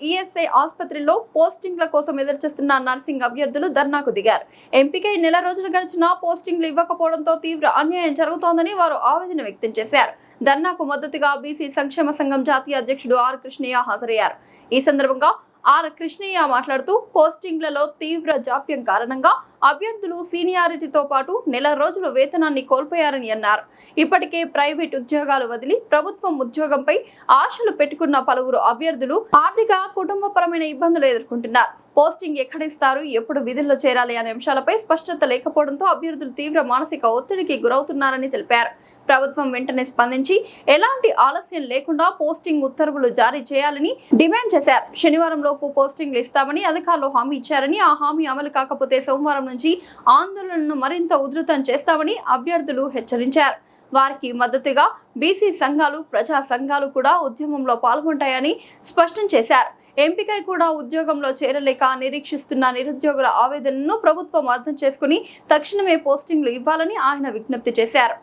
ESI ఆసుపత్రిలో పోస్టింగ్ల కోసం ఎదురుచూస్తున్న నర్సింగ్ అభ్యర్థులు ధర్నాకు దిగారు. ఎంపికై నెల రోజులు గడిచినా పోస్టింగ్లు ఇవ్వకపోవడంతో తీవ్ర అన్యాయం జరుగుతోందని వారు ఆవేదన వ్యక్తం చేశారు. ధర్నాకు మద్దతుగా బీసీ సంక్షేమ సంఘం జాతీయ అధ్యక్షుడు ఆర్ కృష్ణయ్య హాజరయ్యారు. ఈ సందర్భంగా ఆర్ కృష్ణయ్య మాట్లాడుతూ పోస్టింగ్లలో తీవ్ర జాప్యం కారణంగా అభ్యర్థులు సీనియారిటీతో పాటు నెల రోజుల వేతనాన్ని కోల్పోయారని అన్నారు. ఇప్పటికే ప్రైవేట్ ఉద్యోగాలు వదిలి ప్రభుత్వం ఉద్యోగంపై ఆశలు పెట్టుకున్న పలువురు అభ్యర్థులు ఆర్థిక కుటుంబపరమైన ఇబ్బందులు ఎదుర్కొంటున్నారు. పోస్టింగ్ ఎక్కడ ఇస్తారు, ఎప్పుడు విధుల్లో చేరాలి అనే అంశాలపై స్పష్టత లేకపోవడంతో అభ్యర్థులు తీవ్ర మానసిక ఒత్తిడికి గురవుతున్నారని తెలిపారు. ప్రభుత్వం వెంటనే స్పందించి ఎలాంటి ఆలస్యం లేకుండా పోస్టింగ్ ఉత్తర్వులు జారీ చేయాలని డిమాండ్ చేశారు. శనివారం లోపు పోస్టింగ్లు ఇస్తామని అధికారులు హామీ ఇచ్చారని, ఆ హామీ అమలు కాకపోతే సోమవారం నుంచి ఆందోళనను మరింత ఉధృతం చేస్తామని అభ్యర్థులు హెచ్చరించారు. వారికి మద్దతుగా బీసీ సంఘాలు, ప్రజా సంఘాలు కూడా ఉద్యమంలో పాల్గొంటాయని స్పష్టం చేశారు. ఎంపికై కూడా ఉద్యోగంలో చేరలేక నిరీక్షిస్తున్న నిరుద్యోగుల ఆవేదనను ప్రభుత్వం అర్థం చేసుకుని తక్షణమే పోస్టింగ్లు ఇవ్వాలని ఆయన విజ్ఞప్తి చేశారు.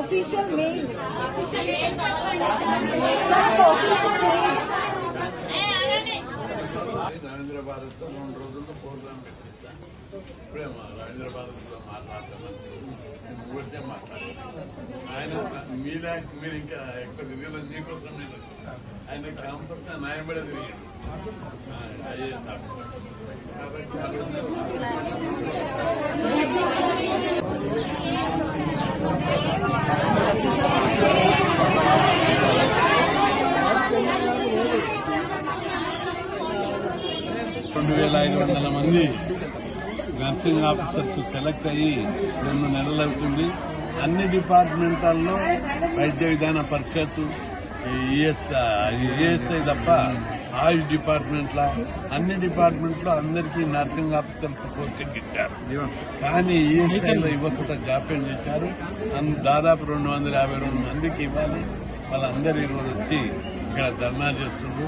Official mail. రవీంద్ర భారత్తో 2 రోజుల్లో ప్రోగ్రాం పెట్టిస్తా. ఇప్పుడే రవీంద్ర భారత్తో మాట్లాడతామని ఊరితే మాట్లాడతాను. ఆయన మీరు ఇంకా ఎక్కువ తిరిగి నీకోసం నేను ఆయన కాంపర్తా న్యాయపడే తిరిగాడు కాబట్టి 2500 మంది నర్సింగ్ ఆఫీసర్స్ సెలెక్ట్ అయ్యి 2 నెలలు అవుతుంది. అన్ని డిపార్ట్మెంట్లలో వైద్య విధాన పరిషత్, ఈఎస్ఐ తప్ప ఆయుష్ డిపార్ట్మెంట్లో అన్ని డిపార్ట్మెంట్లో అందరికీ నర్సింగ్ ఆఫీసర్స్ పోస్టింగ్ ఇచ్చారు. కానీ ఈఎస్ఐలో ఇవ్వకుండా జాప్యం చేశారు. దాదాపు 252 మందికి ఇవ్వాలి. వాళ్ళందరూ ఈరోజు వచ్చి ఇక్కడ ధర్నా చేస్తున్నారు.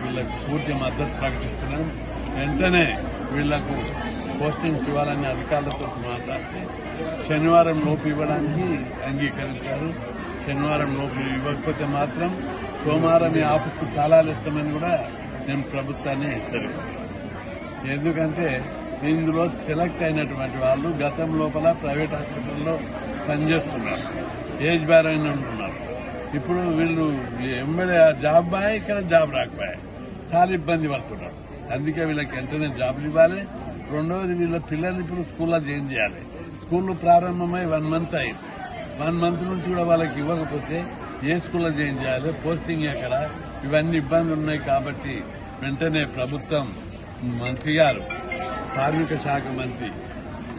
వీళ్ళకు పూర్తి మద్దతు ప్రకటిస్తున్నాం. వెంటనే వీళ్లకు పోస్టింగ్స్ ఇవ్వాలని అధికారులతో మాట్లాడితే శనివారం లోపు ఇవ్వడానికి అంగీకరించారు. శనివారం లోపు ఇవ్వకపోతే మాత్రం సోమవారం ఈ ఆఫీస్కు తాళాలు ఇస్తామని కూడా నేను ప్రభుత్వాన్ని హెచ్చరిస్తాను. ఎందుకంటే ఇందులో సెలెక్ట్ అయినటువంటి వాళ్ళు గతం లోపల ప్రైవేట్ హాస్పిటల్లో పనిచేస్తున్నారు, ఏజ్ బ్యార్ అయిన ఉంటున్నారు. ఇప్పుడు వీళ్ళు ఎంబడే జాబ్ బాయ్, ఇక్కడ జాబ్ రాకపోయాయి, చాలా ఇబ్బంది పడుతున్నారు. అందుకే వీళ్ళకి వెంటనే జాబ్లు ఇవ్వాలి. రెండవది వీళ్ళ పిల్లల్ని ఇప్పుడు స్కూల్లో జాయిన్ చేయాలి. స్కూళ్లు ప్రారంభమై 1 మంత్ అయింది. 1 మంత్ నుంచి కూడా వాళ్ళకి ఇవ్వకపోతే ఏ స్కూల్లో జాయిన్ చేయాలి, పోస్టింగ్ ఎక్కడ, ఇవన్నీ ఇబ్బందులు ఉన్నాయి. కాబట్టి వెంటనే ప్రభుత్వం మంత్రి గారు, కార్మిక శాఖ మంత్రి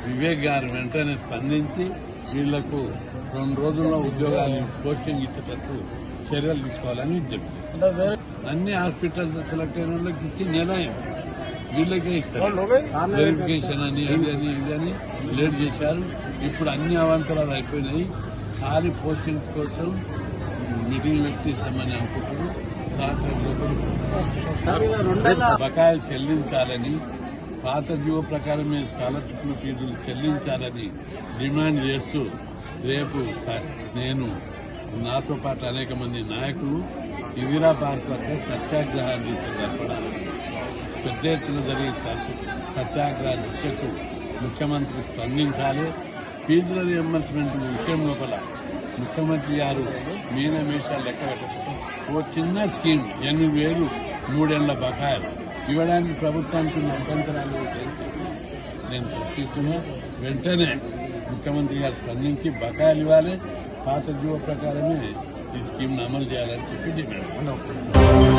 వివేక్ గారు వెంటనే స్పందించి వీళ్లకు 2 రోజుల్లో ఉద్యోగాలు పోస్టింగ్ ఇచ్చేటట్టు చర్యలు తీసుకోవాలని చెప్తారు. అన్ని హాస్పిటల్స్ సెలెక్ట్ అయిన వాళ్ళకి ఇచ్చి నిర్ణయం వీళ్ళకే ఇస్తారు. వెరిఫికేషన్ అని అది ఇదని లేట్ చేశారు. ఇప్పుడు అన్ని అవాంతరాలు అయిపోయినాయి. ఖాళీ పోస్టింగ్ కోసం మీటింగ్ పెట్టి ఇస్తామని అనుకుంటున్నారు. బకాయిలు చెల్లించాలని, పాత జీవో ప్రకారమే స్కాలర్షిప్లు ఫీజులు చెల్లించాలని డిమాండ్ చేస్తూ రేపు నేను నాతో పాటు అనేక మంది నాయకులు ఇందిరా పార్క్ వద్ద సత్యాగ్రహ దీక్ష జరపడాలి. పెద్ద ఎత్తున జరిగే సత్యాగ్రహ దీక్షకు ముఖ్యమంత్రి స్పందించాలి. ఫీజుల రియంబర్స్మెంట్ విషయం లోపల ముఖ్యమంత్రి గారు మీనమేషాలు లెక్క పెట్టకపోతే ఓ చిన్న స్కీమ్ 8,000 3 ఏళ్ల బకాయిలు ఇవ్వడానికి ప్రభుత్వానికి ఉన్న అభ్యంతరాలు నేను ప్రశ్నిస్తున్నా. వెంటనే ముఖ్యమంత్రి గారు స్పందించి బకాయిలు ఇవ్వాలి. పాత జీవో ప్రకారమే ఈ స్కీమ్ను అమలు చేయాలని చెప్పి డిమాండ్.